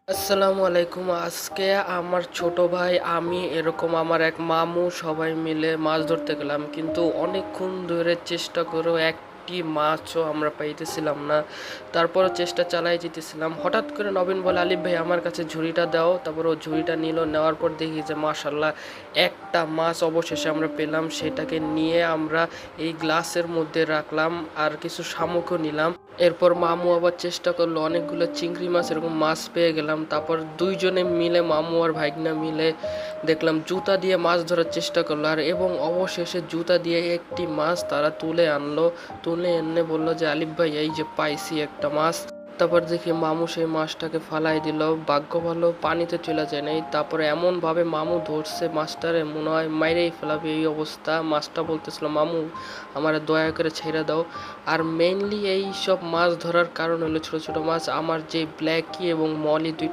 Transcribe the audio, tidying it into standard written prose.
আসসালামু আলাইকুম। আজকে আমার ছোট ভাই, আমি এরকম আমার এক মামু সবাই মিলে মাছ ধরতে গেলাম, কিন্তু অনেকক্ষণ ধরে চেষ্টা করেও একটি মাছও আমরা পাইতেছিলাম না। তারপরও চেষ্টা চালাই যেতেছিলাম। হঠাৎ করে নবীন বলে, আলিফ ভাই আমার কাছে ঝুড়িটা দাও। তারপর ও ঝুড়িটা নিল। নেওয়ার পর দেখি যে মাশাল্লাহ একটা মাছ অবশেষে আমরা পেলাম। সেটাকে নিয়ে আমরা এই গ্লাসের মধ্যে রাখলাম আর কিছু শামুকও নিলাম। এরপর মামু আবার চেষ্টা করলো, অনেকগুলো চিংড়ি মাছ এরকম মাছ পেয়ে গেলাম। তারপর দুইজনে মিলে, মামু আর ভাইগনা মিলে দেখলাম জুতা দিয়ে মাছ ধরার চেষ্টা করলো, আর এবং অবশেষে জুতা দিয়ে একটি মাছ তারা তুলে আনলো। তুলে এনে বললো যে আলিফ ভাই এই যে পাইছি একটা মাছ। তারপর দেখি মামু সেই মাছটাকে ফালাই দিল। ভাগ্য ভালো পানিতে চলে যায় নাই। তারপরে এমন ভাবে মামু ধরছে মাছটারে, মনে হয় মাইরেই ফেলাবে এই অবস্থা। মাছটা বলতেছিল, মামু আমার দয়া করে ছেড়ে দাও। আর মেইনলি এই সব মাছ ধরার কারণ হলো ছোট ছোট মাছ। আমার যে ব্ল্যাকি এবং মলি